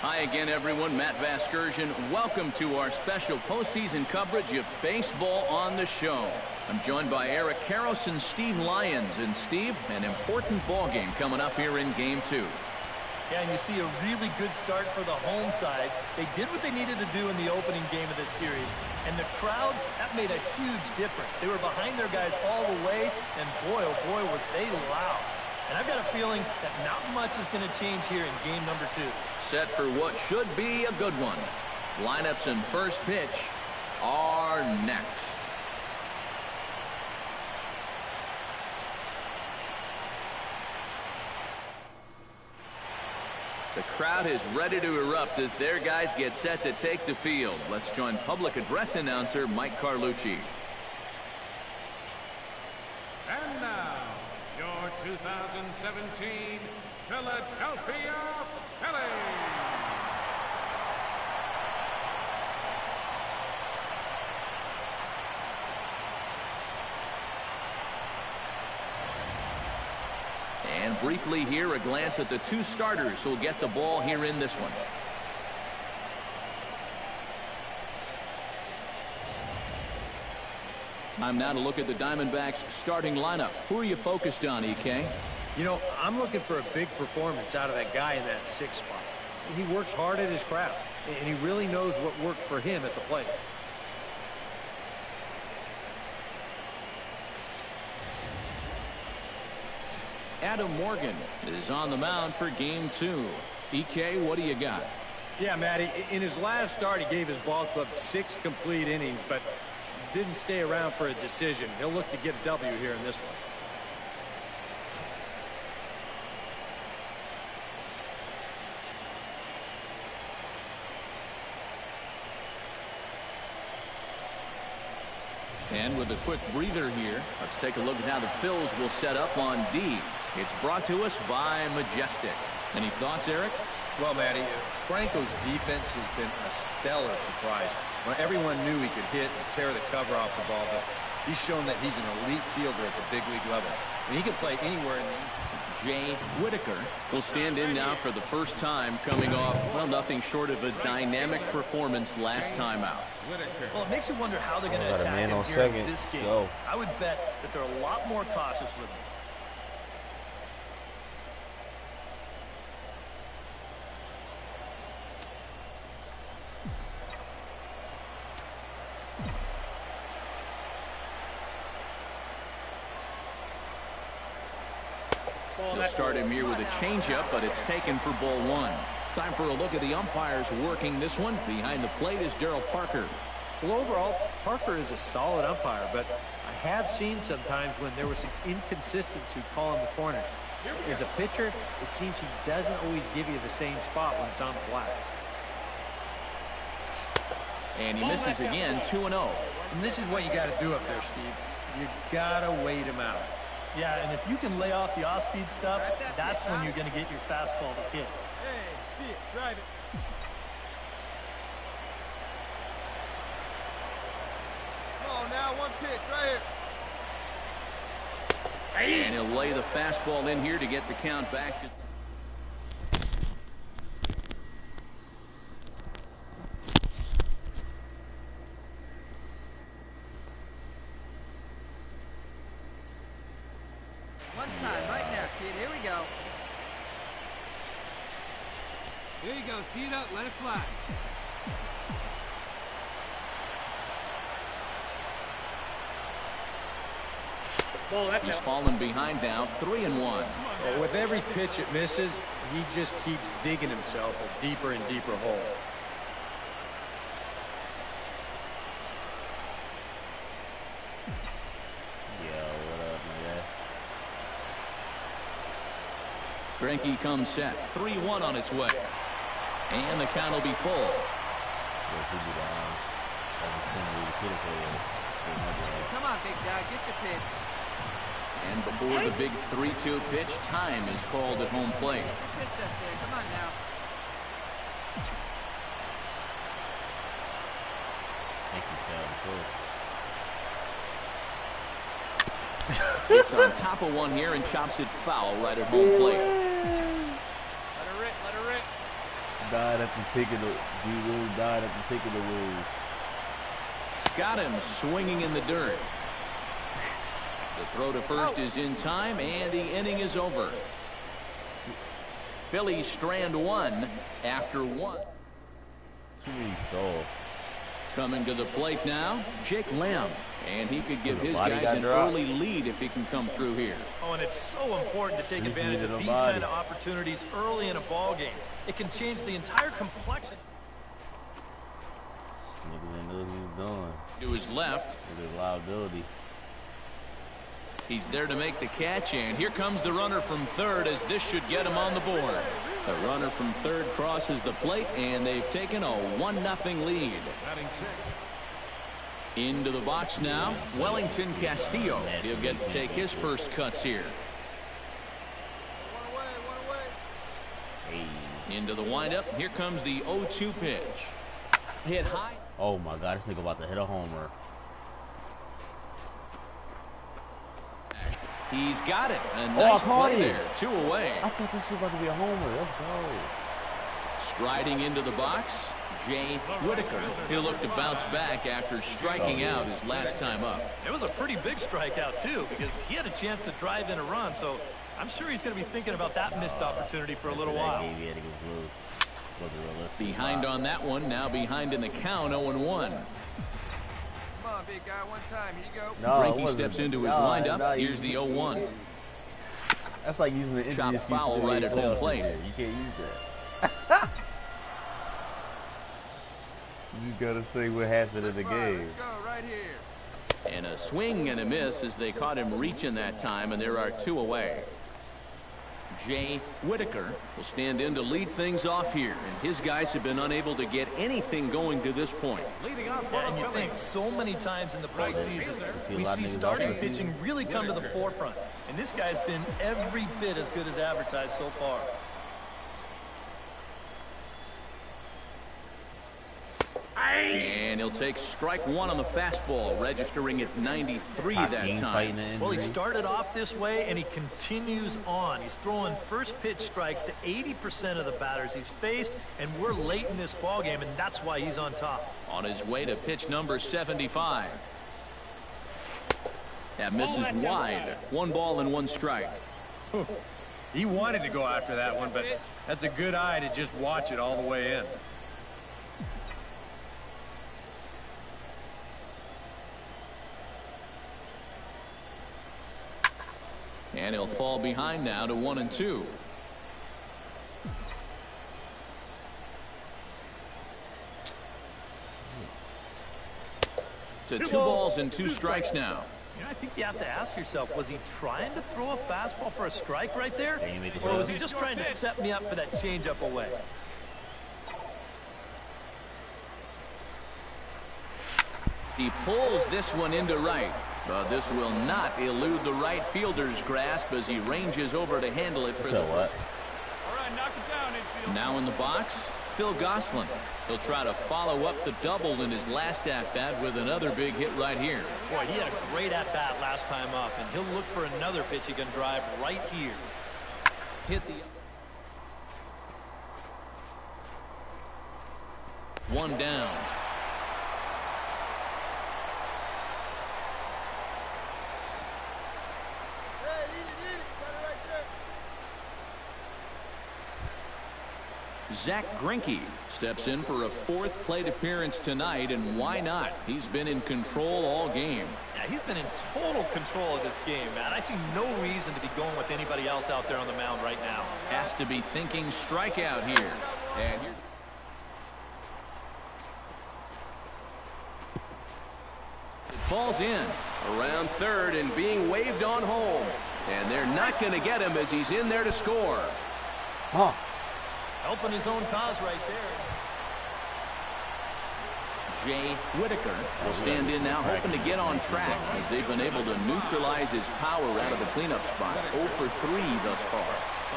Hi again, everyone. Matt Vasgersian. Welcome to our special postseason coverage of baseball on the show. I'm joined by Eric Karros and Steve Lyons. And Steve, an important ball game coming up here in Game 2. Yeah, and you see a really good start for the home side. They did what they needed to do in the opening game of this series. And the crowd, that made a huge difference. They were behind their guys all the way, and boy, oh boy, were they loud. And I've got a feeling that not much is going to change here in game number 2. Set for what should be a good one. Lineups and first pitch are next. The crowd is ready to erupt as their guys get set to take the field. Let's join public address announcer Mike Carlucci. And now, your 2017 Philadelphia Phillies. And briefly here, a glance at the two starters who will get the ball here in this one. Time now to look at the Diamondbacks starting lineup. Who are you focused on, EK? You know, I'm looking for a big performance out of that guy in that 6th spot. He works hard at his craft, and he really knows what works for him at the plate. Adam Morgan is on the mound for Game 2. EK, what do you got? Yeah, Matty, in his last start, he gave his ball club 6 complete innings, but didn't stay around for a decision. He'll look to get a W here in this one. And with a quick breather here, let's take a look at how the Phillies will set up on D. It's brought to us by Majestic. Any thoughts, Eric? Well, Matty, Franco's defense has been a stellar surprise. Well, everyone knew he could hit and tear the cover off the ball, but he's shown that he's an elite fielder at the big league level. I mean, he can play anywhere in the Jay Whitaker will stand in now for the first time, coming off, well, nothing short of a dynamic performance last time out. Well, it makes you wonder how they're going to attack him here in this game. I would bet that they're a lot more cautious with him. They'll start him here with a changeup, but it's taken for ball 1. Time for a look at the umpires working this one. Behind the plate is Daryl Parker. Well, overall, Parker is a solid umpire, but I have seen sometimes when there was some inconsistency calling the corners. As a pitcher, it seems he doesn't always give you the same spot when it's on the flat. And he misses again, 2-0. And this is what you got to do up there, Steve. You got to wait him out. Yeah, and if you can lay off the off-speed stuff, that's when you're going to get your fastball to hit. Hey, see it, drive it. Come on now, one pitch right here. And he'll lay the fastball in here to get the count back to... One time, right now, kid. Here we go. Here you go. See it up. Let it fly. He's fallen behind now, 3-1. Well, with every pitch it misses, he just keeps digging himself a deeper and deeper hole. Greinke comes set, 3-1 on its way. And the count will be full. Come on, big guy. Get your pitch. And before the big 3-2 pitch, time is called at home plate. Pitch up there. Come on now. It's on top of one here and chops it foul right at home plate. Let her rip. Let her rip. Died at the tick of the D-Rule. Died at the tick of the rule. Got him swinging in the dirt. The throw to first is in time, and the inning is over. Phillies strand one after one. Too many souls. Coming to the plate now, Jake Lamb. And he could give his guys an early lead if he can come through here. Oh, and it's so important to take advantage of these kind of opportunities early in a ball game. It can change the entire complexion. Nigga didn't know what he was doing. To his left. With his liability. He's there to make the catch, and here comes the runner from third as this should get him on the board. The runner from third crosses the plate, and they've taken a 1-0 lead. Into the box now, Wellington Castillo. He'll get to take his first cuts here. Into the windup. Here comes the 0-2 pitch. Hit high. Oh my God, this nigga about to hit a homer. He's got it. A nice play there. 2 away. I thought this was about to be a homer. Let's go. Striding into the box, Jay Whitaker. He'll look to bounce back after striking out his last time up. It was a pretty big strikeout, too, because he had a chance to drive in a run, so I'm sure he's going to be thinking about that missed opportunity for a little while. Behind on that one, now behind in the count, 0-1. Come on, big guy, one time. Here you go. No, Greinke steps into his windup. Here's the 0-1. That's like using the injury Chop foul right at home plate. You can't use that. You gotta say what happened in the game. Let's go right here. And a swing and a miss as they caught him reaching that time, and there are 2 away. Jay Whitaker will stand in to lead things off here, and his guys have been unable to get anything going to this point. Yeah, and you think so many times in the postseason, we see starting pitching really come to the forefront, and this guy's been every bit as good as advertised so far. And he'll take strike 1 on the fastball, registering at 93 that time. Well, he started off this way, and he continues on. He's throwing first pitch strikes to 80% of the batters he's faced, and we're late in this ballgame, and that's why he's on top. On his way to pitch number 75. That misses wide. 1 ball and 1 strike. He wanted to go after that one, but that's a good eye to just watch it all the way in. And he'll fall behind now to 1-2. To 2 balls and 2 strikes now. You know, I think you have to ask yourself, was he trying to throw a fastball for a strike right there? Or was he just trying to set me up for that changeup away? He pulls this one into right. But this will not elude the right fielder's grasp as he ranges over to handle it for the first. All right, knock it down, infield. Now in the box, Phil Gosselin. He'll try to follow up the double in his last at-bat with another big hit right here. Boy, he had a great at-bat last time up, and he'll look for another pitch he can drive right here. Hit the 1 down. Zach Greinke steps in for a 4th plate appearance tonight, and why not? He's been in control all game. Yeah, he's been in total control of this game, man. I see no reason to be going with anybody else out there on the mound right now. Has to be thinking strikeout here. And here it falls in around third and being waved on home. And they're not going to get him as he's in there to score. Huh. Helping his own cause right there. Jay Whitaker will stand in now, hoping to get on track as they've been able to neutralize his power out of the cleanup spot. 0 for 3 thus far.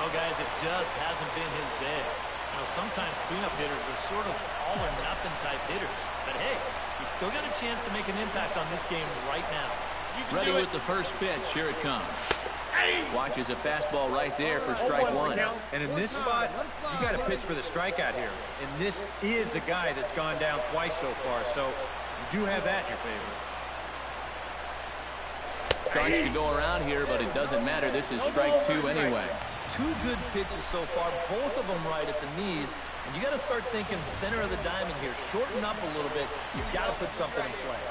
Well, guys, it just hasn't been his day. You know, sometimes cleanup hitters are sort of all-or-nothing type hitters. But, hey, he's still got a chance to make an impact on this game right now. Ready with the first pitch. Here it comes. Watches a fastball right there for strike one. And in this spot, you got to pitch for the strikeout here. And this is a guy that's gone down twice so far, so you do have that in your favor. Starts to go around here, but it doesn't matter. This is strike two anyway. Two good pitches so far, both of them right at the knees. And you got to start thinking center of the diamond here. Shorten up a little bit. You've got to put something in play.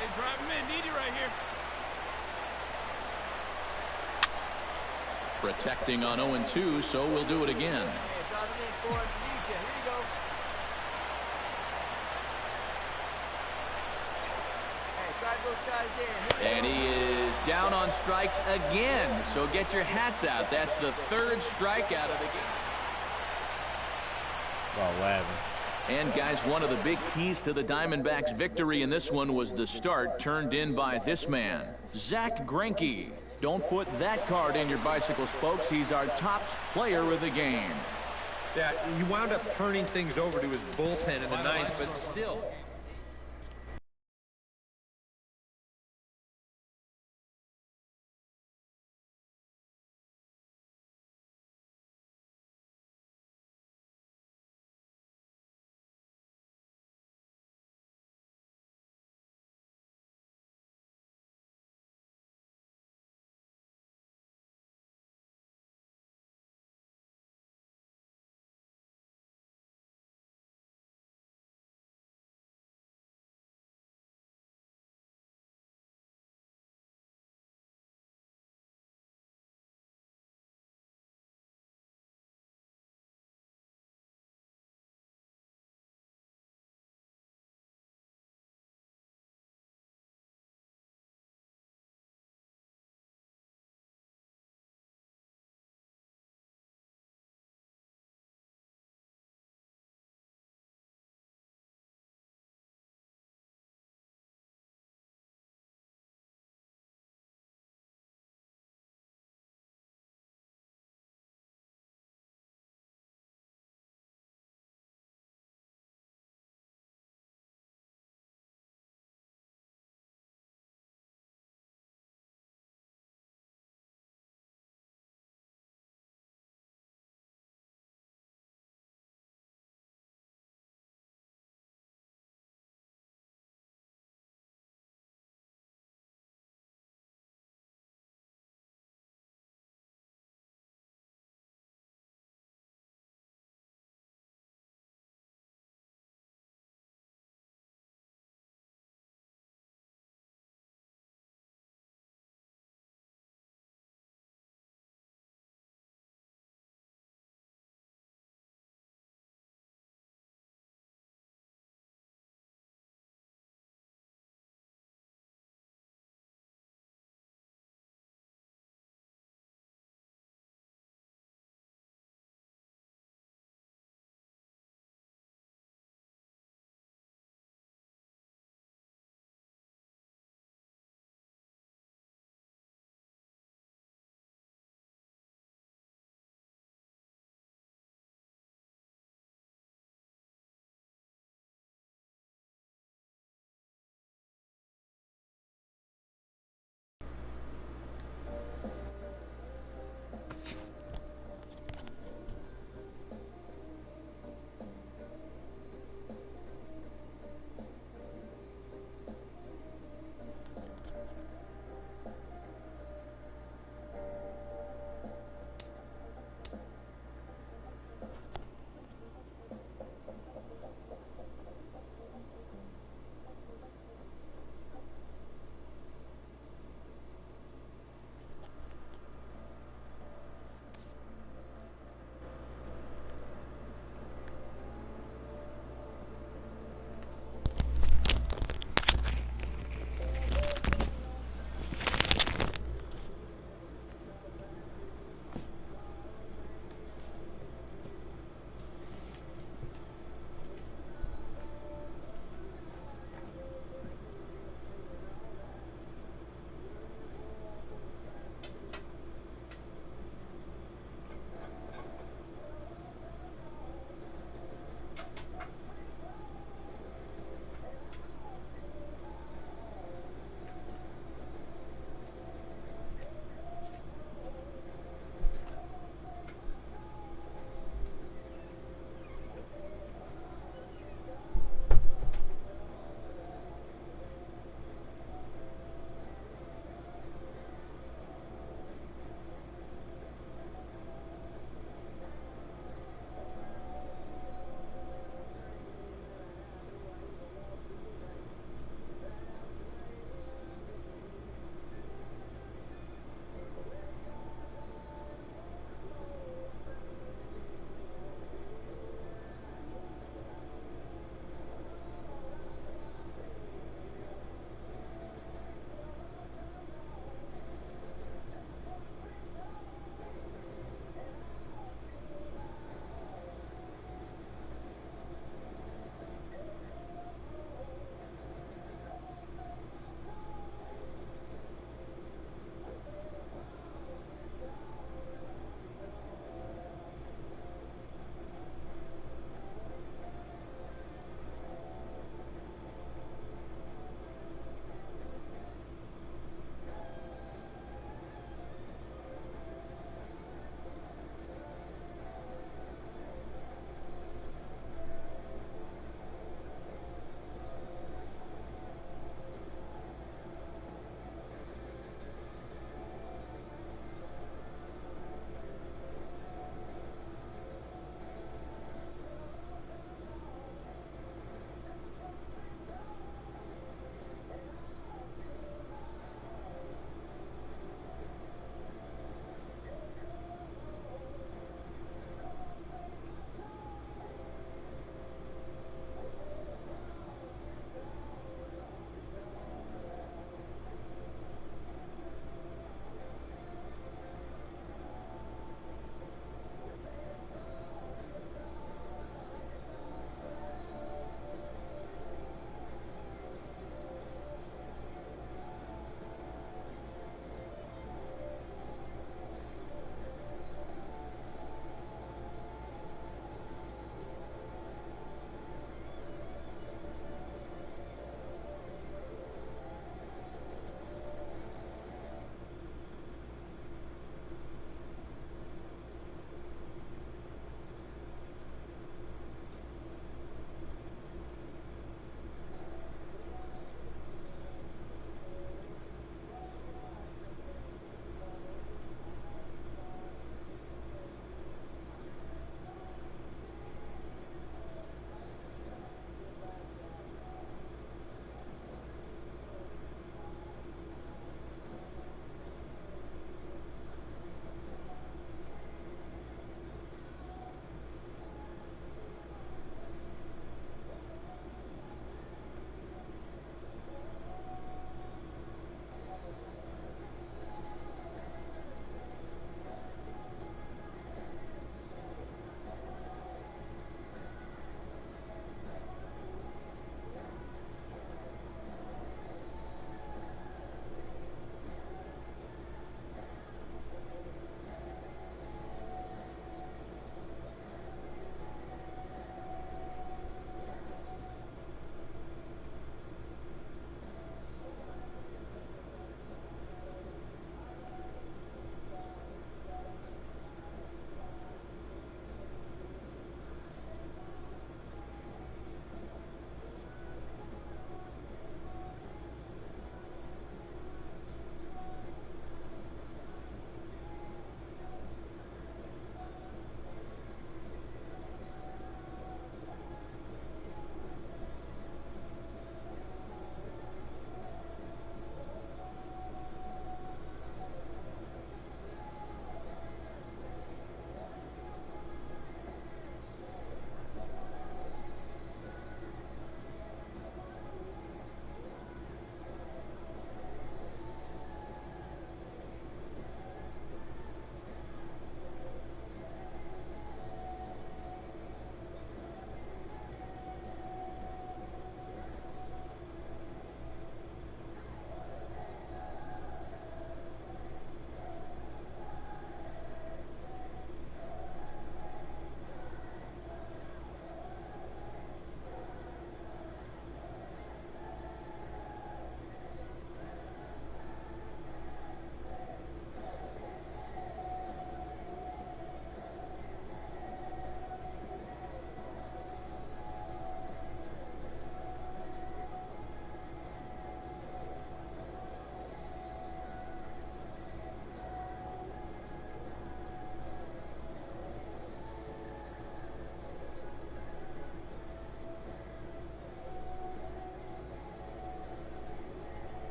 Hey, drive him in. Need you right here. Protecting on 0-2, so we'll do it again. Hey, drive him in for us. Need you. Here you go. Hey, drive those guys in. And he is down on strikes again. So get your hats out. That's the third strikeout of the game. Wow, laughing. And guys, one of the big keys to the Diamondbacks' victory in this one was the start turned in by this man, Zach Greinke. Don't put that card in your bicycle spokes. He's our top player of the game. Yeah, he wound up turning things over to his bullpen in the ninth, but still.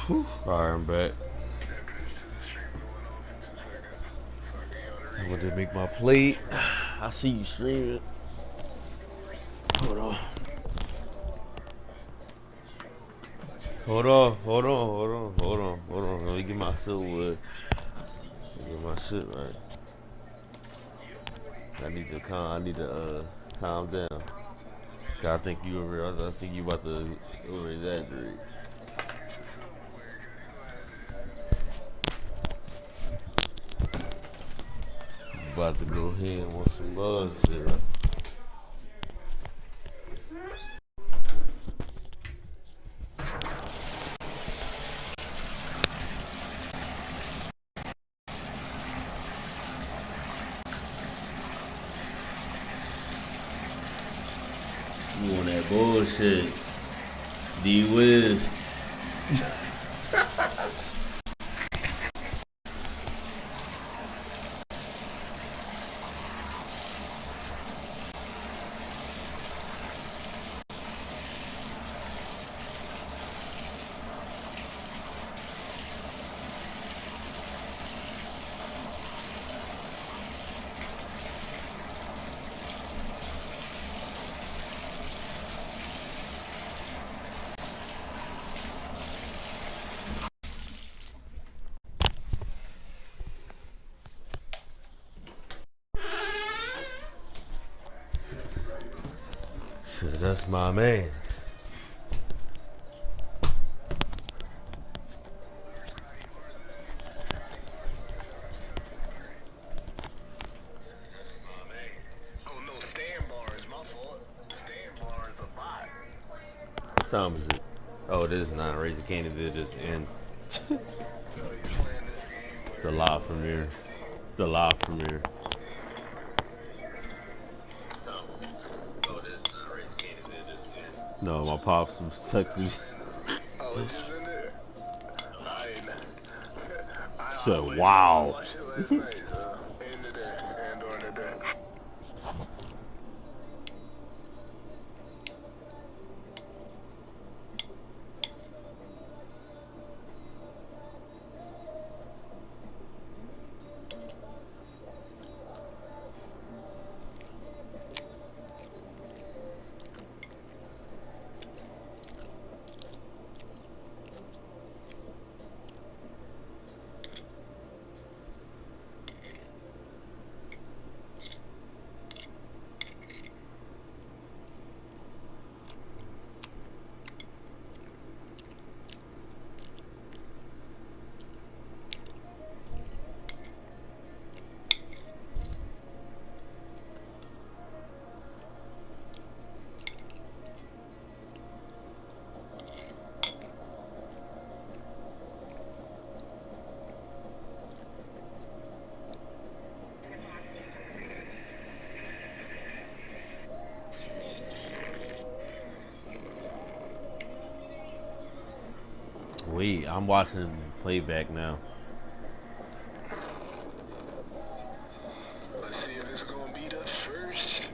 Whew. Alright, I'm back. I'm gonna make my plate. I see you streaming. Hold on. Hold on. Let me get my silverwood. Get my shit right. I need to calm down. I think you about to over exaggerate. About to go ahead and want some buzz here. You on that bullshit. D-Wiz. So that's my man. What time is it? Oh, it is 9. Raise the candy did just end. The live premiere. The live premiere. No, my pops was texting me. Oh, it just in there. So wow. Last night, so end of day and during the day. Wait, I'm watching playback now. Let's see if it's gonna beat us first.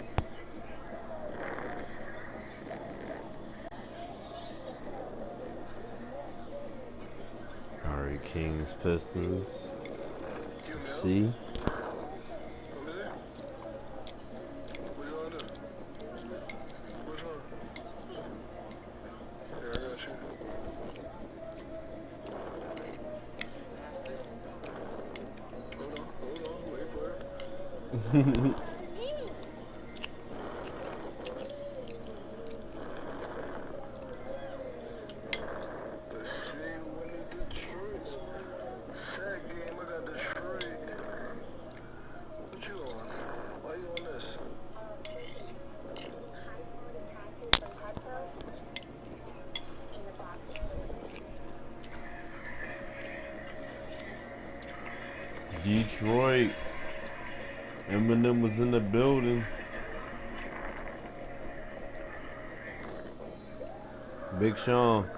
Alright, Kings, Pistons. See? What you wanna do? Which one? Here, I got you. Hold on, wait for it. Let's see when is Detroit's sad game. I got Detroit. What you on? Why you on this? Detroit. Eminem was in the building. Big Sean.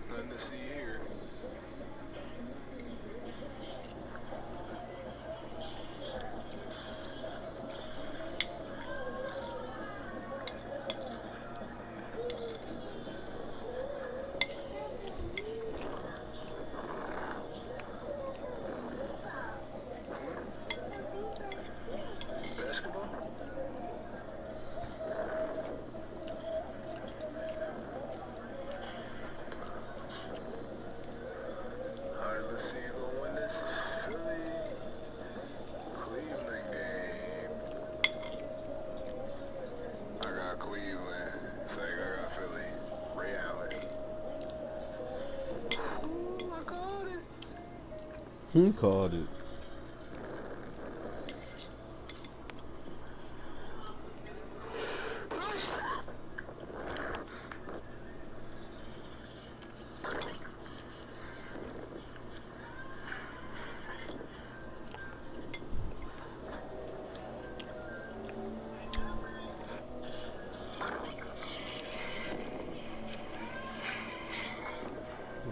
Nothing to see here. He called it.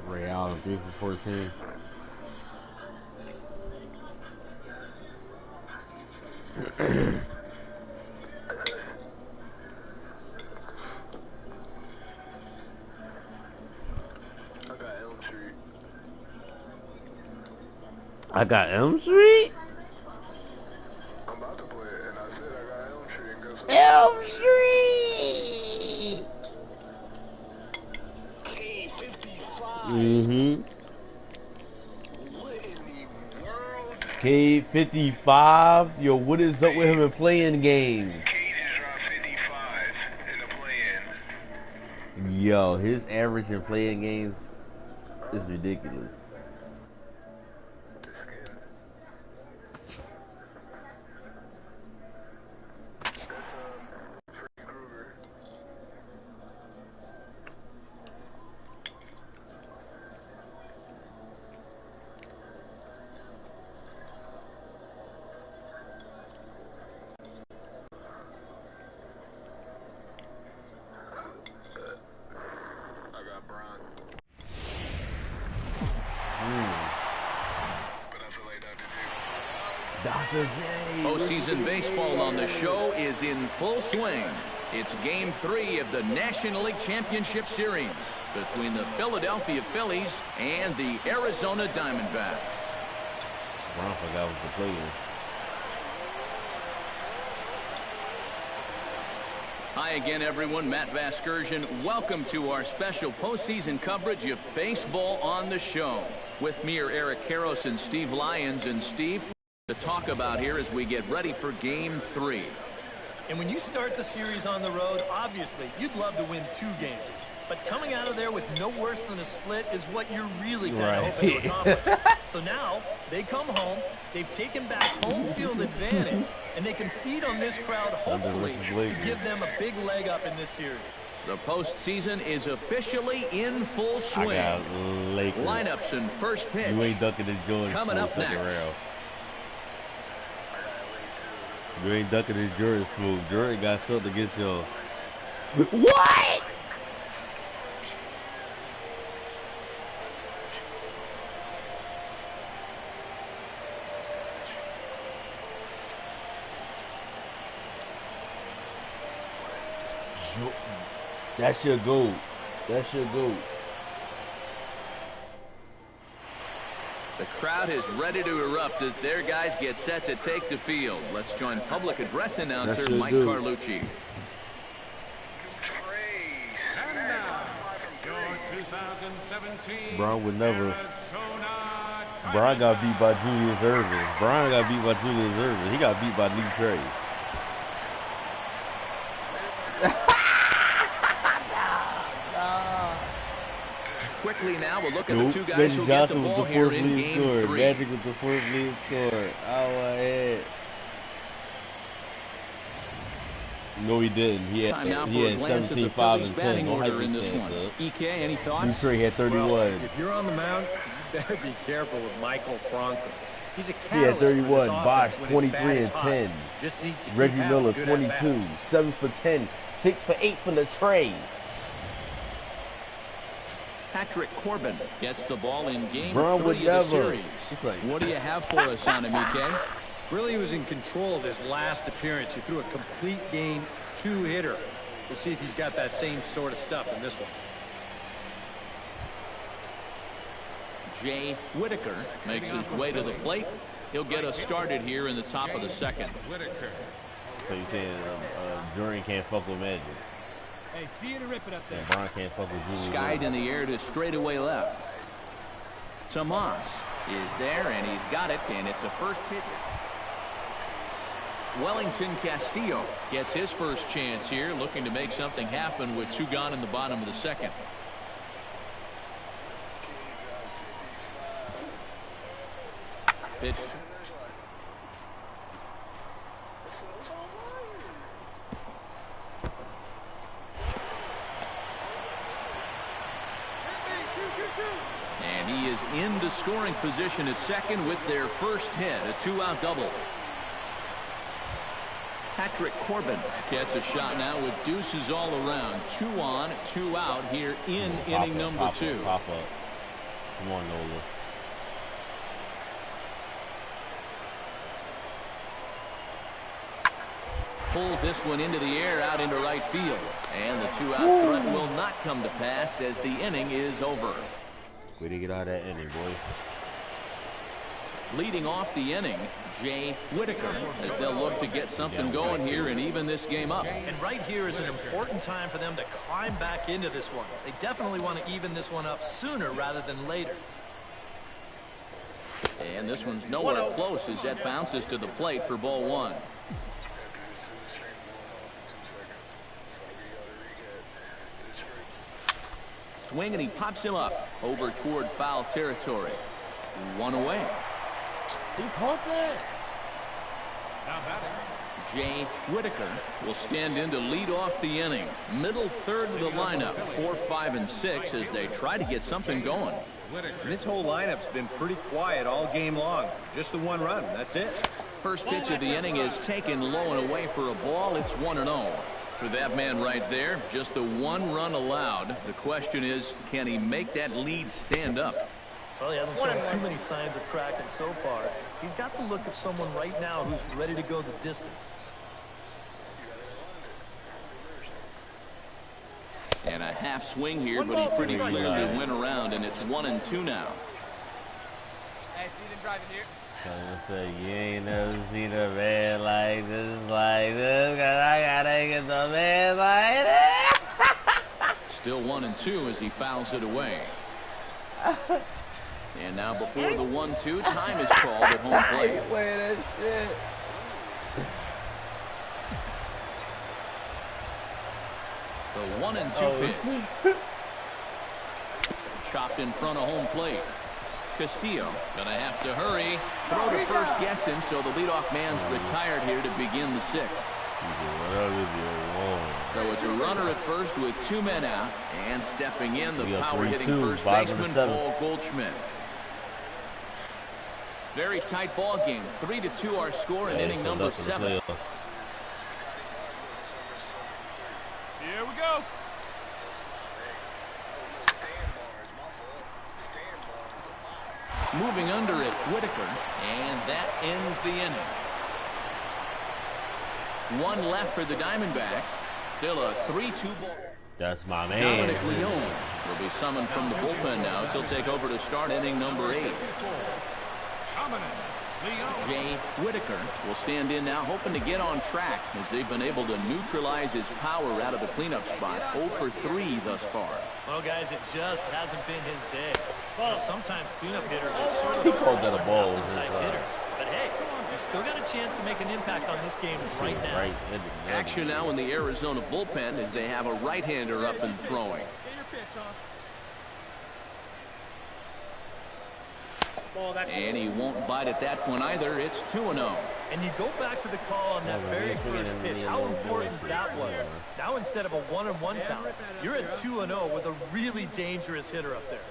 Ray Allen 3 for 14. I got Elm Street? I'm about to play it, and I said I got Elm Street, and guess what? Elm Street! K55. What in the world? K55? Yo, what is up with him in playing games? K just dropped 55 in the play-in. Yo, his average in playing games is ridiculous. Dr. J. Postseason baseball on the show is in full swing. It's Game 3 of the National League Championship Series between the Philadelphia Phillies and the Arizona Diamondbacks. Brown forgot what to play in. Hi again, everyone. Matt Vasgersian. Welcome to our special postseason coverage of baseball on the show. With me are Eric Karros and Steve Lyons. And Steve, to talk about here as we get ready for Game 3. And when you start the series on the road, obviously, you'd love to win 2 games. But coming out of there with no worse than a split is what you're really kind of hoping to accomplish. So now, they come home, they've taken back home field advantage, and they can feed on this crowd, hopefully, to give them a big leg up in this series. The postseason is officially in full swing. I got Lakers. Lineups and first pitch. You ain't ducking the Jordan coming up next. Round. You ain't ducking the Jordan smooth. Jordan got something against y'all. What? That's your goal. That's your goal. The crowd is ready to erupt as their guys get set to take the field. Let's join public address announcer Mike Carlucci. Brown would never. Brian got beat by Julius Erving. Brian got beat by Julius Erving. He got beat by Lee Trey. Quickly now, we'll look at the 2 guys who get the ball here in Game 3. Magic with the 4th lead score. Oh, my head. No, he didn't. He had 17, 5, and 10. No hype in this one. EK, any thoughts? Lee Trey had 31. Well, if you're on the mound, you better be careful with Michael Franco. He's a he had 31. Bosch 23 and 10. Reggie Miller 22. 7 for 10. 6 for 8 from the trade. Patrick Corbin gets the ball in Game 3 of the series. What do you have for us on him, EK? Really was in control of his last appearance. He threw a complete game 2-hitter. We'll see if he's got that same sort of stuff in this one. Jay Whitaker makes his way to the plate. He'll get us started here in the top of the 2nd. So you're saying Jordan can't fuck with Magic? Hey, see you to rip it up there. And Brian can't fuck with Julius. Skied in the air to straightaway left. Tomas is there, and he's got it, and it's a first pitch. Wellington Castillo gets his first chance here, looking to make something happen with 2 gone in the bottom of the 2nd. Pitch. And he is into scoring position at second with their first hit, a 2-out double. Patrick Corbin gets a shot now with deuces all around. 2 on, 2 out here in inning number 2. Pop up. Come on, Nola. Pulls this one into the air out into right field. And the 2-out threat will not come to pass as the inning is over. Way to get out of that inning, boy. Leading off the inning, Jay Whitaker, as they'll look to get something going here and even this game up. And right here is an important time for them to climb back into this one. They definitely want to even this one up sooner rather than later. And this one's nowhere close as that bounces to the plate for ball 1. Swing, and he pops him up over toward foul territory. 1 away. He caught that. Jay Whitaker will stand in to lead off the inning. Middle third of the lineup, 4, 5, and 6 as they try to get something going. This whole lineup's been pretty quiet all game long. Just the 1 run. That's it. First pitch of the inning is taken low and away for a ball. It's 1-0. For that man right there, just the 1 run allowed. The question is, can he make that lead stand up? Well, he hasn't shown too many signs of cracking so far. He's got the look of someone right now who's ready to go the distance. And a half swing here, but he pretty clearly went around, and it's 1-2 now. Hey, see them driving here? I say, you ain't never seen a man like this, cause I gotta get the man like this. Still 1-2 as he fouls it away. And now before the 1-2, time is called at home plate. I play that shit. The 1-2 pitch. Chopped in front of home plate. Castillo gonna have to hurry. Throw to first gets him, so the leadoff man's retired here to begin the 6th. So it's a runner at first with 2 men out, and stepping in, the power-hitting first baseman, Paul Goldschmidt. Very tight ball game. 3-2 our score in inning number 7. Here we go. Moving under it, Whitaker, and that ends the inning. 1 left for the Diamondbacks. Still a 3-2 ball. That's my man. Dominic Leone will be summoned from the bullpen now, so he'll take over to start inning number 8. Jay Whitaker will stand in now, hoping to get on track as they've been able to neutralize his power out of the cleanup spot. 0 for 3 thus far. Well, guys, it just hasn't been his day. Well, sometimes cleanup hitters are sort of He called that a ball. hitters. But hey, he's still got a chance to make an impact on this game right now. Action now in the Arizona bullpen as they have a right-hander up and throwing. And he won't bite at that one either. It's 2-0. And you go back to the call on that very first pitch, how important that was. Now instead of a 1-1 count, you're at 2-0 with a really dangerous hitter up there.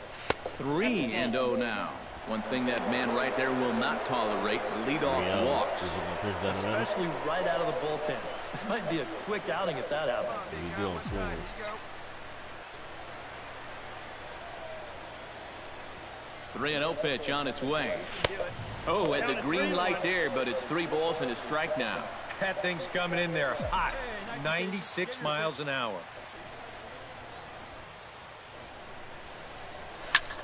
3-0 now. One thing that man right there will not tolerate, leadoff walks. Especially right out of the bullpen. This might be a quick outing if that happens. 3-0 pitch on its way. Oh, at the green light there, but it's 3 balls and a strike now. That thing's coming in there hot. 96 miles an hour.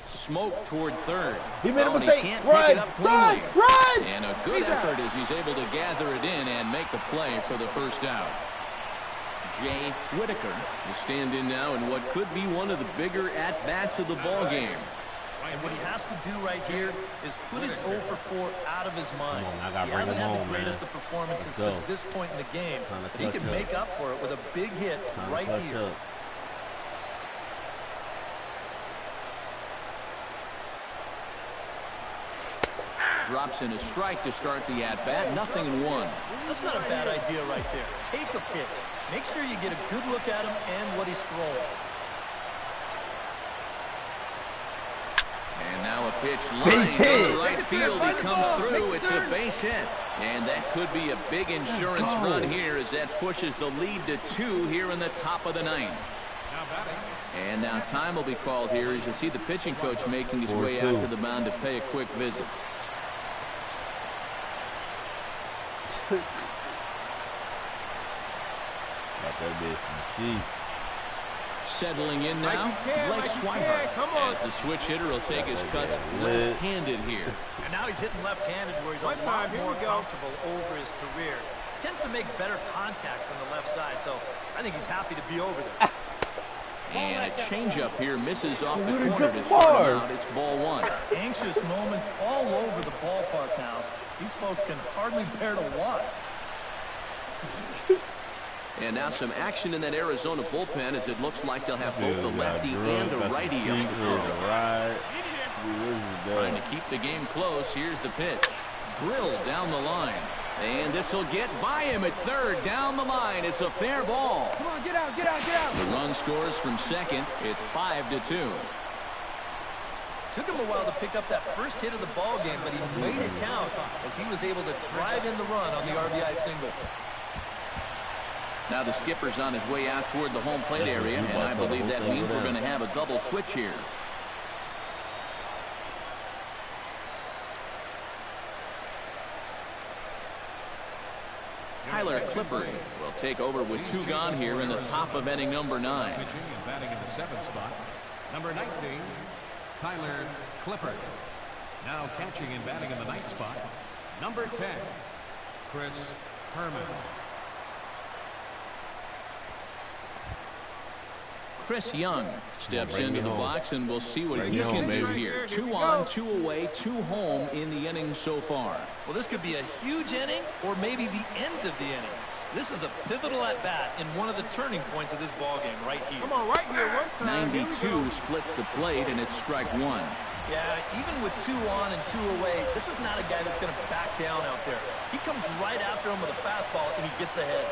Smoke toward third. He made a mistake. He can't pick it up cleanly. And a good effort as he's able to gather it in and make the play for the first out. Jay Whitaker will stand in now in what could be one of the bigger at-bats of the ball game. And what he has to do right here is put his 0 for 4 out of his mind. He hasn't had the greatest of performances to this point in the game, but he can make up for it with a big hit right here. drops in a strike to start the at-bat. 0-1. That's not a bad idea right there. Take a pitch. Make sure you get a good look at him and what he's throwing. And now a pitch line to right field. He comes through. It's a base hit. And that could be a big insurance run here as that pushes the lead to 2 here in the top of the 9th. And now time will be called here as you see the pitching coach making his way out to the mound to pay a quick visit. Settling in now, Blake Swihart, as the switch hitter will take his cuts left-handed here. And now he's hitting left-handed where he's a lot more comfortable over his career. Tends to make better contact from the left side, so I think he's happy to be over there. And a changeup here misses off the corner to start him out. It's ball 1. Anxious moments all over the ballpark now. These folks can hardly bear to watch. And now some action in that Arizona bullpen as it looks like they'll have both the lefty and the righty up to throw. Trying to keep the game close. Here's the pitch. Drilled down the line. And this will get by him at third. Down the line. It's a fair ball. Come on, get out, get out, get out. The run scores from second. It's 5-2. Took him a while to pick up that first hit of the ball game, but he made it count as he was able to drive in the run on the RBI single. Now the skipper's on his way out toward the home plate area, and I believe that means we're going to have a double switch here. Tyler Clippard will take over with 2 gone here in the top of inning number 9. Pitching and batting in the 7th spot, number 19, Tyler Clippard. Now catching and batting in the 9th spot, number 10, Chris Herman. Chris Young steps into the box, and we'll see what he can do here. 2 on, 2 away, 2 home in the inning so far. Well, this could be a huge inning or maybe the end of the inning. This is a pivotal at-bat in one of the turning points of this ball game right here. Come on, right here, one time. 92 splits the plate, and it's strike 1. Yeah, even with 2 on and 2 away, this is not a guy that's going to back down out there. He comes right after him with a fastball, and he gets ahead.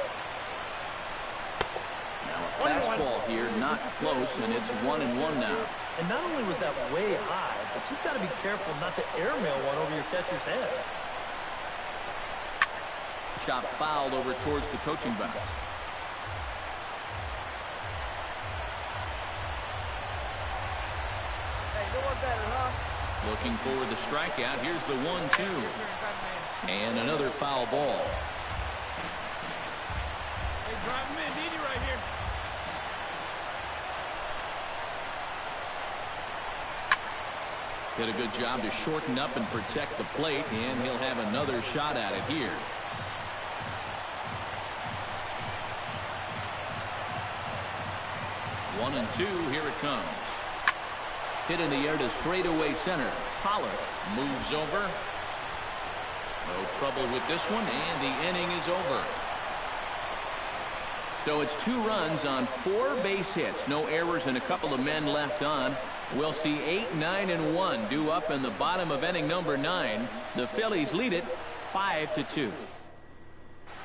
Now a fastball here, not close, and it's 1-1 now. And not only was that way high, but you've got to be careful not to airmail one over your catcher's head. Shot fouled over towards the coaching box. Hey, no one better, huh? Looking for the strikeout. Here's the 1-2. And another foul ball. Hey, drive him in. Need you right here. Did a good job to shorten up and protect the plate, and he'll have another shot at it here. One and 2, here it comes. Hit in the air to straightaway center. Pollard moves over. No trouble with this one, and the inning is over. So it's 2 runs on 4 base hits. No errors and a couple of men left on. We'll see 8, 9, and 1 due up in the bottom of inning number 9. The Phillies lead it 5-2.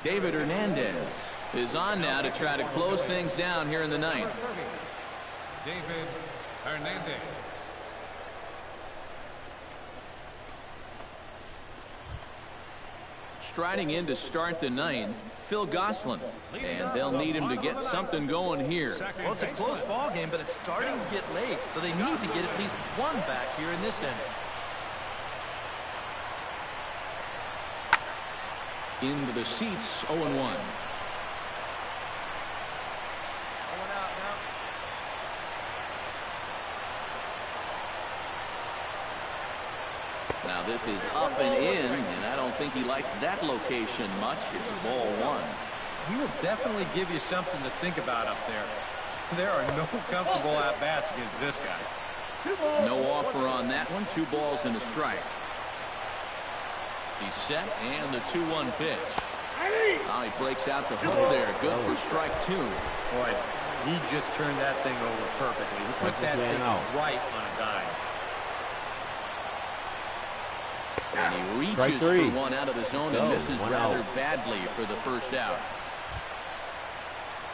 David Hernandez is on now to try to close things down here in the 9th. David Hernandez. Striding in to start the 9th, Phil Gosselin, and they'll need him to get something going here. Well, it's a close ball game, but it's starting to get late, so they need to get at least 1 back here in this inning. Into the seats, 0-1. Going out now. Now this is up and in, and I don't think he likes that location much. It's ball 1. He will definitely give you something to think about up there. There are no comfortable at-bats against this guy. No offer on that one. 2 balls and a strike. He's set, and the 2-1 pitch. Oh, he breaks out the hook there. Good for strike 2. Boy, he just turned that thing over perfectly. He put that thing right on a dime. And he reaches for one out of the zone and misses rather badly for the first out.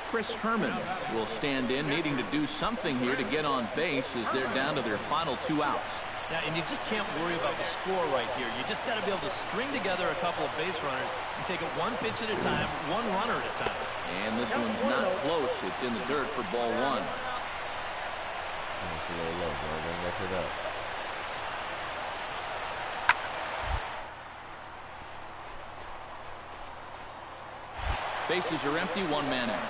Chris Herman will stand in, needing to do something here to get on base as they're down to their final 2 outs. Yeah, and you just can't worry about the score right here. You just got to be able to string together a couple of base runners and take it 1 pitch at a time, 1 runner at a time. And this one's not close. It's in the dirt for ball 1. It's a little low, bro. Don't mess it up. Bases are empty, 1 man out.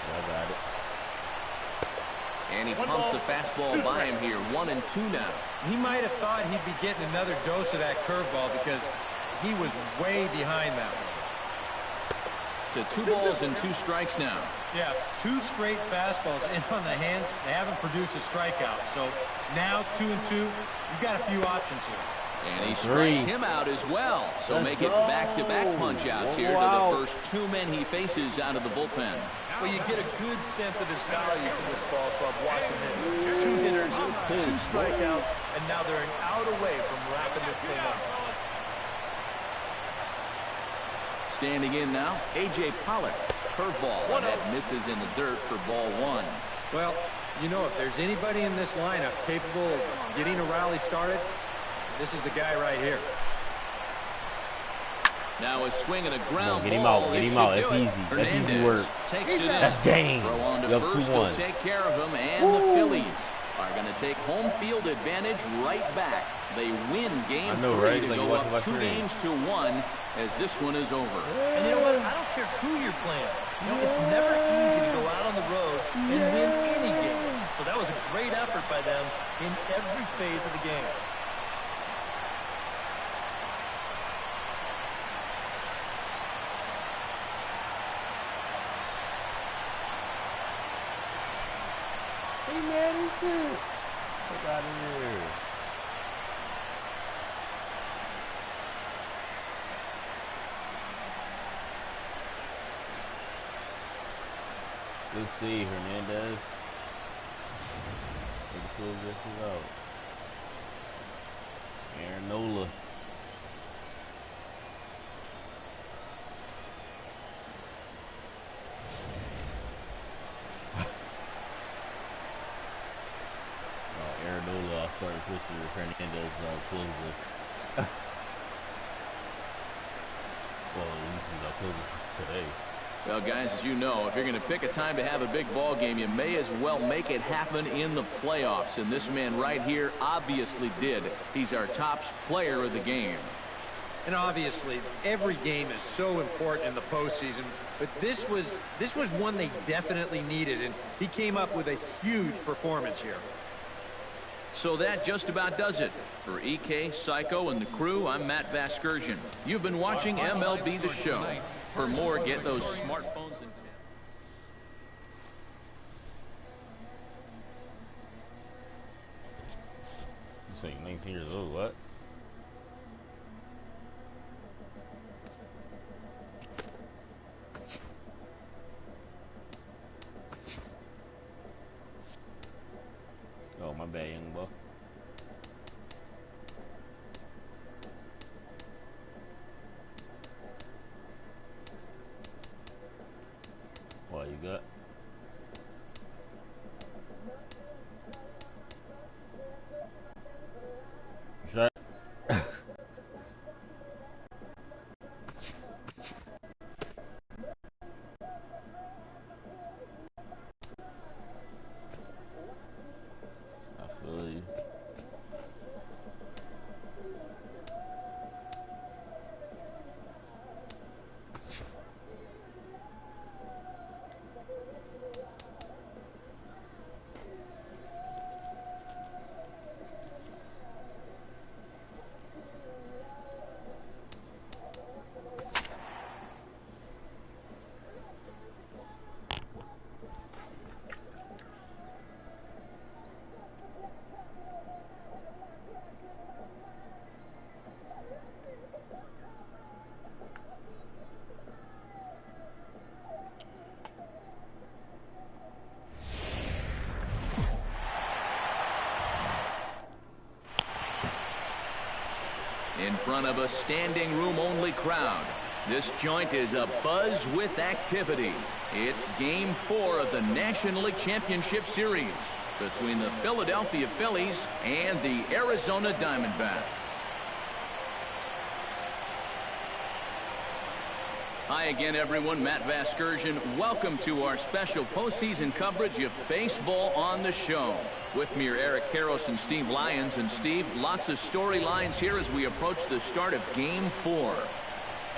I got it. And he pumps the fastball by him here. 1-2 now. He might have thought he'd be getting another dose of that curveball because he was way behind that one. To 2 balls and 2 strikes now. Yeah, 2 straight fastballs in on the hands. They haven't produced a strikeout. So now 2-2, you've got a few options here. And he strikes him out as well. So make it back-to-back punch-outs here to the first 2 men he faces out of the bullpen. Well, you get a good sense of his value to this ball club watching this. 2 hitters, 2 strikeouts, and now they're an out away from wrapping this thing up. Standing in now, A.J. Pollock. Curveball that misses in the dirt for ball 1. Well, you know, if there's anybody in this lineup capable of getting a rally started, this is the guy right here. Now a swing and a ground get him ball. out. Get him out. That's easy. That's easy work. Takes it in. That's game. Throw on to You have first. 2-1. Will take care of him, and the Phillies are going to take home field advantage right back. They win game 3 right? to Like go up my 2 games to 1 as this one is over. And you know what? I don't care who you're playing. You know, it's never easy to go out on the road and win any game. So that was a great effort by them in every phase of the game. Hey, man, this shit. Get out of here. Let's see, Hernandez. Let's pull this out. Aaron Nola. Aaron Nola, I'll start with Hernandez closer. Well, at least he's October today. Well, guys, as you know, if you're going to pick a time to have a big ball game, you may as well make it happen in the playoffs. And this man right here obviously did. He's our top player of the game. And obviously, every game is so important in the postseason. But this was one they definitely needed, and he came up with a huge performance here. So that just about does it. For EK, Psycho, and the crew, I'm Matt Vasgersian. You've been watching MLB The Show. For more, get those smartphones and... You say 19 years old, what? Oh, my bad, young buck. What you got? Shut. I feel you. in front of a standing room only crowd. This joint is abuzz with activity. It's Game 4 of the National League Championship Series between the Philadelphia Phillies and the Arizona Diamondbacks. Hi again, everyone. Matt Vasgersian. Welcome to our special postseason coverage of baseball on the show. With me are Eric Karros and Steve Lyons. And Steve, lots of storylines here as we approach the start of Game 4.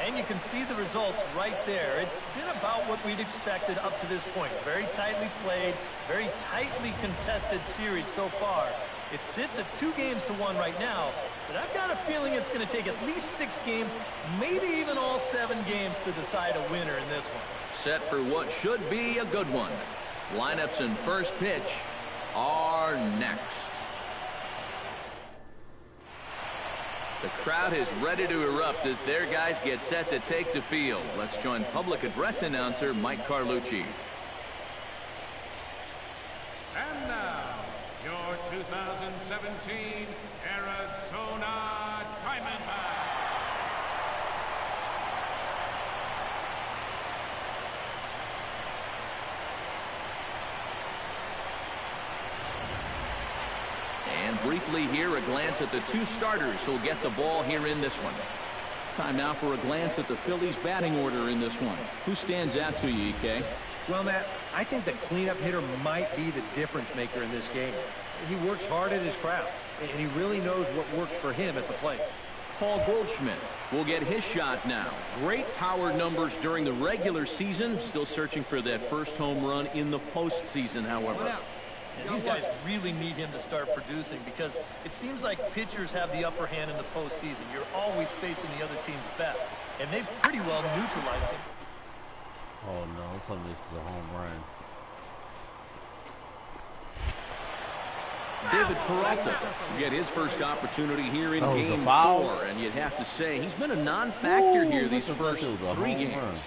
And you can see the results right there. It's been about what we'd expected up to this point. Very tightly played, very tightly contested series so far. It sits at 2-1 right now, but I've got a feeling it's going to take at least 6 games, maybe even all 7 games to decide a winner in this one. Set for what should be a good one. Lineups and first pitch are next. The crowd is ready to erupt as their guys get set to take the field. Let's join public address announcer Mike Carlucci. And now, your 2017 Arizona Diamondbacks. And briefly here, a glance at the 2 starters who'll get the ball here in this one. Time now for a glance at the Phillies batting order in this one. Who stands out to you, EK? Well, Matt, I think the cleanup hitter might be the difference maker in this game. He works hard at his craft, and he really knows what works for him at the plate. Paul Goldschmidt will get his shot now. Great power numbers during the regular season. Still searching for that first home run in the postseason, however. And these guys really need him to start producing because it seems like pitchers have the upper hand in the postseason. You're always facing the other team's best, and they've pretty well neutralized him. Oh no, I'm telling you, this is a home run. David Peralta will get his first opportunity here in Game 4, and you'd have to say he's been a non-factor here these first 3 games.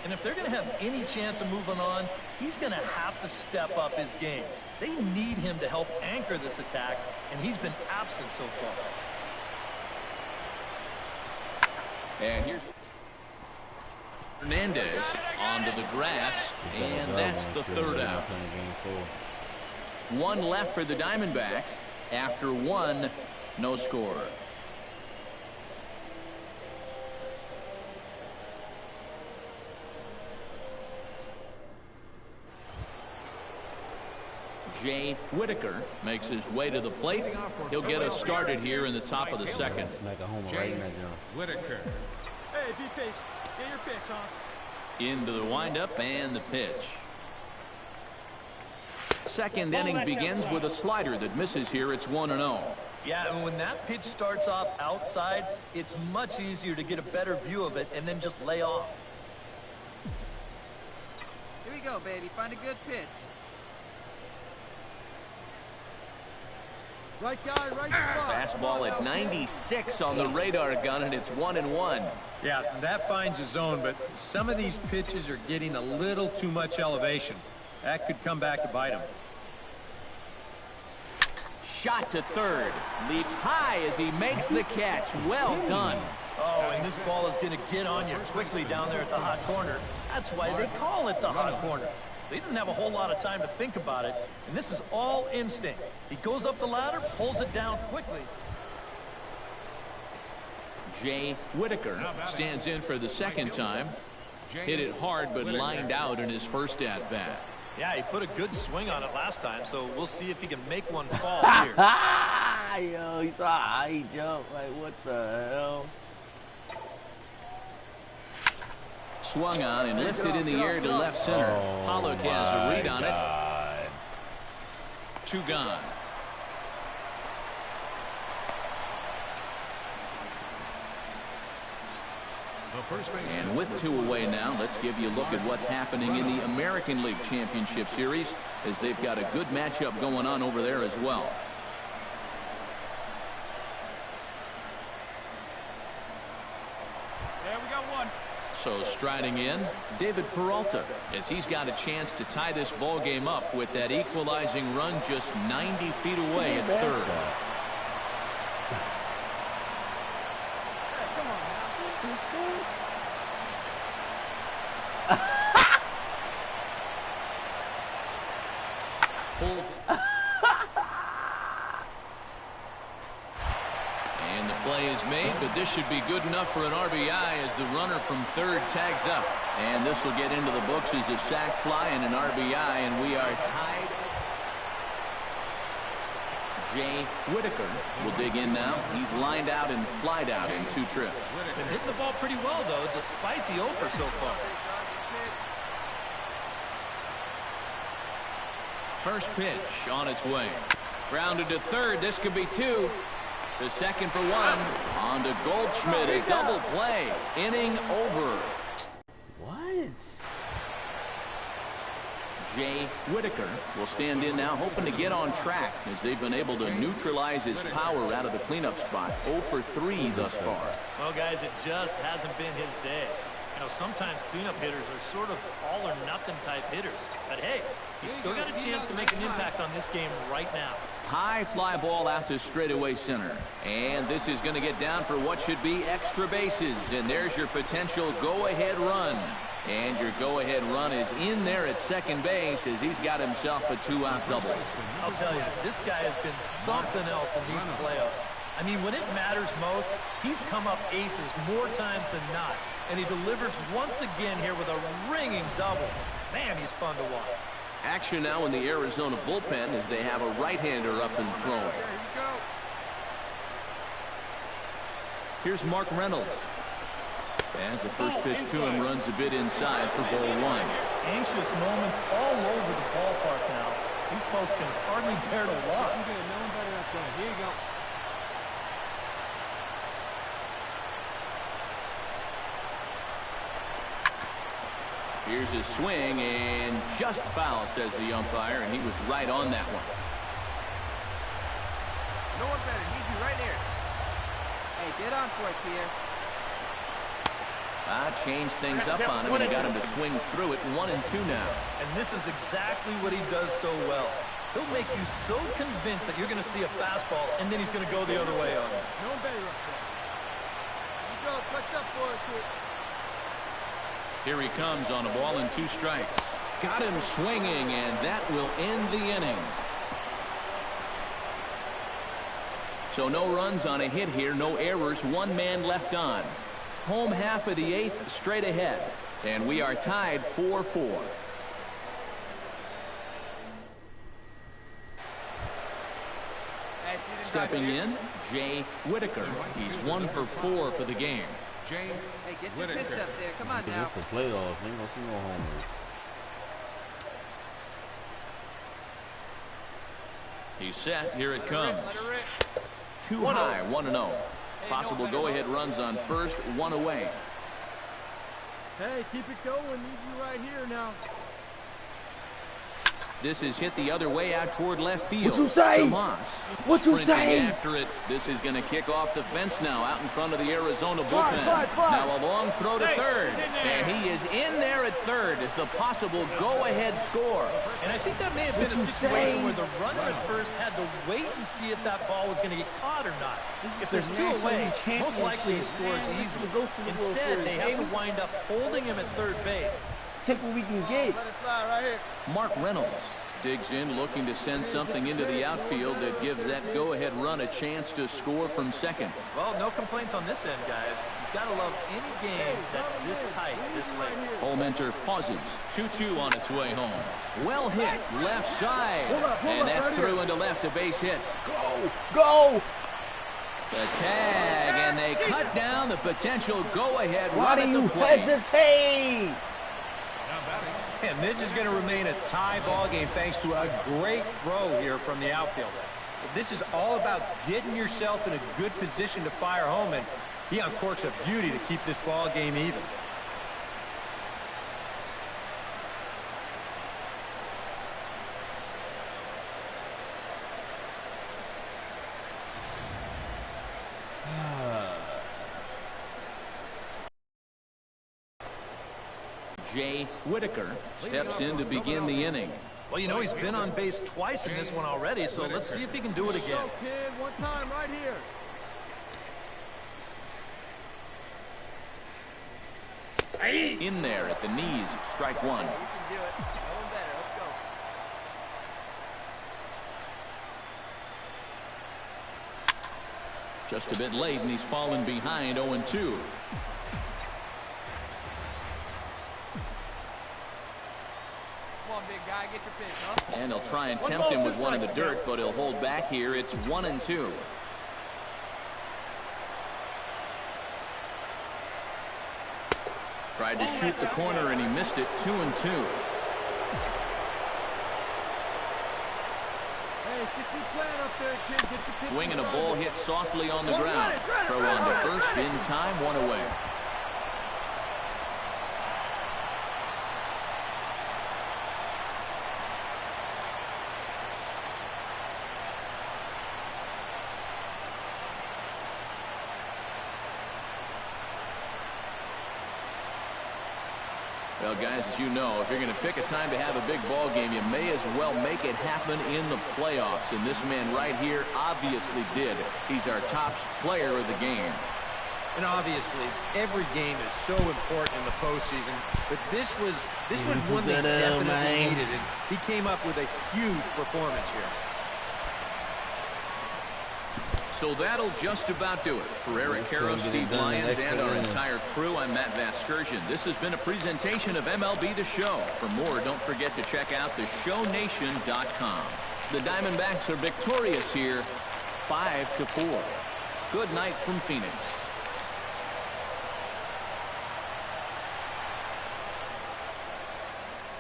And if they're going to have any chance of moving on, he's going to have to step up his game. They need him to help anchor this attack, and he's been absent so far. And here's Hernandez onto the grass, and that's the 3rd out. 1 left for the Diamondbacks. After 1, no score. Jay Whitaker makes his way to the plate. He'll get us started here in the top of the 2nd. Jay Whitaker. Hey, be patient. Get your pitch, huh? Into the windup and the pitch. 2nd inning begins with a slider that misses here. It's 1-0. Yeah, and when that pitch starts off outside, it's much easier to get a better view of it and then just lay off. Here we go, baby. Find a good pitch. Right guy, right spot. Fastball at 96 on the radar gun, and it's 1-1. Yeah, that finds a zone, but some of these pitches are getting a little too much elevation. That could come back to bite him. Shot to 3rd. Leaps high as he makes the catch. Well done. Oh, and this ball is going to get on you quickly down there at the hot corner. That's why they call it the hot corner. He doesn't have a whole lot of time to think about it, and this is all instinct. He goes up the ladder, pulls it down quickly. Jay Whitaker stands in for the 2nd time. Hit it hard, but lined out in his first at-bat. Yeah, he put a good swing on it last time, so we'll see if he can make one fall here. Yo, he saw a high jump. Like, what the hell? Swung on and lifted in the air to left center. Pollock has a read on it. 2 gone. And with 2 away now, let's give you a look at what's happening in the American League Championship Series, as they've got a good matchup going on over there as well. Yeah, we got 1. So striding in, David Peralta, as he's got a chance to tie this ball game up with that equalizing run just 90 feet away at 3rd. play is made, but this should be good enough for an RBI as the runner from third tags up. And this will get into the books as a sac fly and an RBI, and we are tied. Jay Whitaker will dig in now. He's lined out and flied out in 2 trips. Been hitting the ball pretty well, though, despite the offer so far. First pitch on its way. Grounded to third. This could be 2. The second for 1. On to Goldschmidt. A double play. Inning over. What? Jay Whitaker will stand in now, hoping to get on track as they've been able to neutralize his power out of the cleanup spot. 0 for 3 thus far. Well, guys, it just hasn't been his day. You know, sometimes cleanup hitters are sort of all-or-nothing type hitters. But, hey, he's still got a chance to make an impact on this game right now. High fly ball out to straightaway center. And this is going to get down for what should be extra bases. And there's your potential go-ahead run. And your go-ahead run is in there at second base as he's got himself a 2-out double. I'll tell you, this guy has been something else in these playoffs. I mean, when it matters most, he's come up aces more times than not. And he delivers once again here with a ringing double. Man, he's fun to watch. Action now in the Arizona bullpen as they have a right-hander up and throwing. Here's Mark Reynolds. As the first pitch to him runs a bit inside for ball 1. Anxious moments all over the ballpark now. These folks can hardly bear to watch. Here you go. Here's his swing, and just foul, says the umpire, and he was right on that one. No one better. Need you right here. Hey, get on for it here. Changed things up on him, and he got him to swing through it. 1 and 2 now. And this is exactly what he does so well. He'll make you so convinced that you're going to see a fastball, and then he's going to go the other way on it. No one better up there. You go. Touch up for it, kid. Here he comes on a ball and 2 strikes. Got him swinging, and that will end the inning. So no runs on a hit here, no errors, 1 man left on. Home half of the 8th straight ahead, and we are tied 4-4. Stepping in, Jay Whitaker. He's 1 for 4 for the game. Jay, hey, get your pitch up there. Come on now. This is a playoff. Ain't gonna see no homers. He's set. Here it comes. Too high, 1-0. Possible go-ahead runs on first, 1 away. hey, keep it going. Need you right here now. This is hit the other way out toward left field. What you say? Tomas What you say? After it. This is going to kick off the fence now out in front of the Arizona bullpen. Now a long throw to third. And he is in there at third as the possible go-ahead score. And I think that may have been a situation where the runner at first had to wait and see if that ball was going to get caught or not. If there's 2 away, most likely he scores easily. Instead, they have to wind up holding him at third base. Take what we can get. Let it fly right here. Mark Reynolds digs in, looking to send something into the outfield that gives that go-ahead run a chance to score from second. Well, no complaints on this end, guys. You've got to love any game that's this tight, this late. Holmenter pauses. 2-2 on its way home. Well hit, left side. And that's through into left, a base hit. Go! Go! The tag, and they cut down the potential go-ahead Why run do at you the plate. hesitate? And this is going to remain a tie ball game thanks to a great throw here from the outfielder. This is all about getting yourself in a good position to fire home, and he uncorks a beauty to keep this ball game even. Jay Whitaker steps in to begin the inning. Well, you know, he's been on base twice in this one already, so let's see if he can do it again. Go, kid. One time right here. In there at the knees, strike 1. You can do it. No one better. Let's go. Just a bit late, and he's fallen behind 0-2. Come on, big guy, get your pitch, huh? And he'll try and tempt him with one in the dirt, but he'll hold back here. It's 1-2. Tried to shoot the corner, and he missed it. 2-2. Swing and a ball hit softly on the ground. Throw on to first in time, 1 away. Well, guys, as you know, if you're going to pick a time to have a big ball game, you may as well make it happen in the playoffs. And this man right here obviously did. He's our top player of the game. And obviously, every game is so important in the postseason. But this was one they definitely needed. And he came up with a huge performance here. So that'll just about do it. For Eric Carroll, Steve Lyons, and our entire crew, I'm Matt Vasgersian. This has been a presentation of MLB The Show. For more, don't forget to check out theshownation.com. The Diamondbacks are victorious here, 5-4. Good night from Phoenix.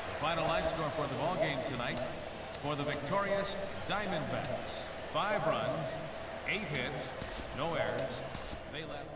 The final line score for the ball game tonight for the victorious Diamondbacks: 5 runs, 8 hits, no errors. They left